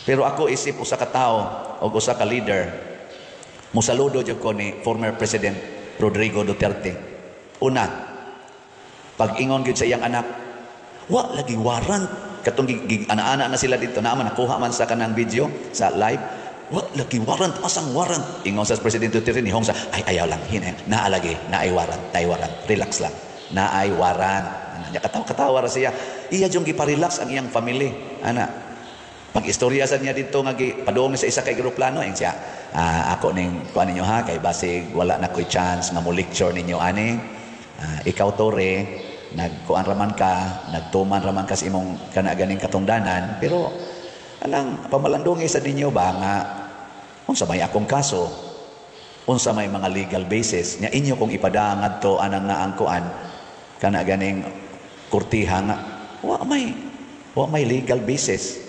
Pero ako isip usa ka tawo o usa ka leader, musaludo jud ko ni former President Rodrigo Duterte. Una, pag-ingon gyud sa iyang anak, wa lagi warrant katong ana-ana na sila dito, naaman nakuha man sa kanang video sa live, wa lagi warrant, asang warrant. Ingon sa President Duterte ni Hong sa ayaw lang naalagi, naay warrant, relax lang. Naay warrant. Nya katawa ra siya. Iya jung gipa-relax ang iyang family. Pag-istorya sa niya dito nga padung sa isa ka eroplano ing siya. Ako ning kuan ninyo ha kay basig wala na koy chance nga mo lecture ninyo ani. Ikaw tore nagkuan raman ka, nagtuman raman ka sa imong kana ganing katungdanan, pero anang pamalandungi sa dinyo ba nga unsa may akong kaso, unsa may mga legal basis nya inyo kung ipadaan ngadto anang nga ang kuan kana ganing kurtiha nga wa may legal basis.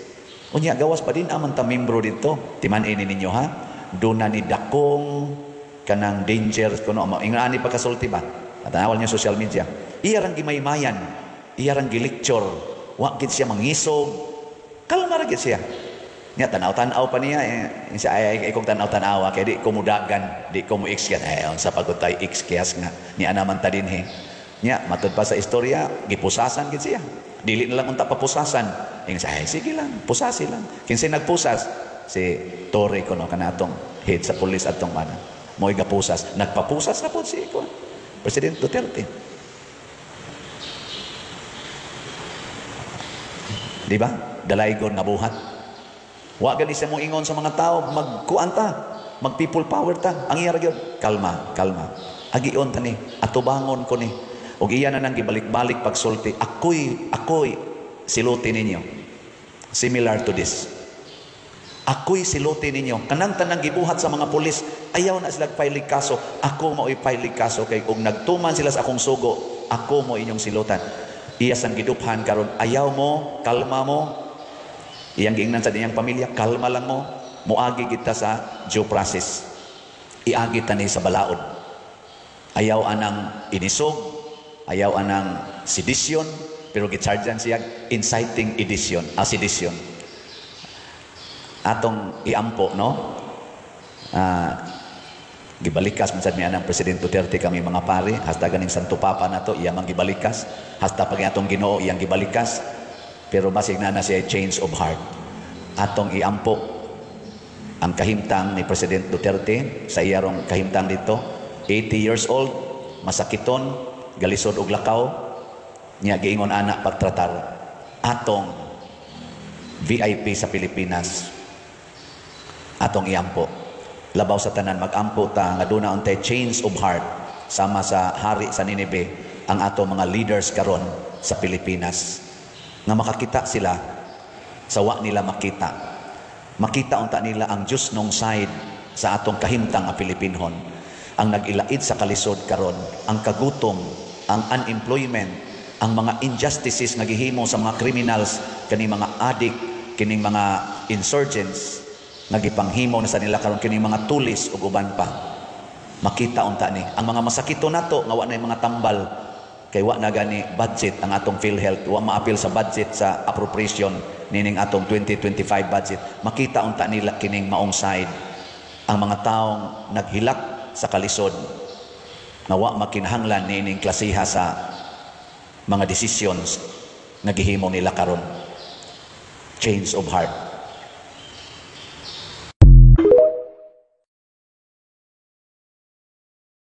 Unya gawas pa din aman ta membro dito. Timan-ini ninyo ha. Duna ni dakong kanang danger kuno mo. Ingani pa kasulti ba? Tanawal niyo social media. Iya rang gimaymayan. Iya rang gilecture. Wa gid siya mangisog. Kalma ra gid siya. Nya tanaw-tanaw pa niya siya ay kung tanaw-tanaw kay di ko mudagan, di ko mo x-kiyas. Unsa pagod tay x-kiyas nga ni ana man ta dinhi. Nya matud pa sa istorya, gipusasan gid siya. Dili na lang unta papusasan. Ingon sa sige lang, pusasi lang. Kinsay nagpusas? Si Torre kuno kanatong head sa pulis atong mana. Mo'y gapusas. Nagpapusas na po si President Duterte. Di ba? Dalaygon nga buhat. Wa gali siya mo ingon sa mga tao, magkuan ta, mag people power ta. Ang iya ra gyud, kalma. Agion ta ni, atubangon ko ni. Og iya na nang gibalik-balik pagsulti, ako'y siluti ninyo. Similar to this. Ako'y siluti ninyo. Kanang tanang gibuhat sa mga pulis, ayaw na sila pailig kaso. Ako mo'y pailig kaso. Kay kung nagtuman sila sa akong sugo, ako mo inyong silutan. Iya sang giduphan karon, ayaw mo, kalma mo. Iyang giingnan sa diyang pamilya, kalma lang mo. Muagi kita sa due process. Iagi tani sa balaod. Ayaw anang inisog, ayaw anang sedisyon, pero gichargean siya inciting sedition. Atong iampo, no? Gibalikas man sad mi anang President Duterte kami mga pare, hasta ganing Santo Papa na to, iya mang gibalikas, hasta pag atong Ginoo iyang gibalikas, pero basig na siya change of heart. Atong iampo ang kahimtang ni President Duterte sa iyarong kahimtang dito, 80 years old, masakiton, galisod og lakaw, niya giingon anak pagtratar atong VIP sa Pilipinas, atong iampo. Labaw sa tanan mag-ampo ta nga duna untay change of heart sama sa hari sa Ninibe ang atong mga leaders karon sa Pilipinas, nga makakita sila sa wa nila makita unta nila ang Diyos nung side sa atong kahimtang nga Pilipinhon, ang nag-ilaid sa kalisod karon, ang kagutom, ang unemployment, ang mga injustices nga gihimo sa mga criminals, kini mga addict, kining mga insurgents nga gipanghimo na sa nila karon, kining mga tulis ug uban pa. Makita unta ni ang mga masakito nato nga wa nay mga tambal kay wa na gani budget ang atong PhilHealth, wa maapil sa budget sa appropriation nining atong 2025 budget. Makita unta nila kining maong side ang mga taong naghilak sa kalisod nga wa makinahanglan nining klasiha sa mga decisions nga gihimo nila karon. Change of heart.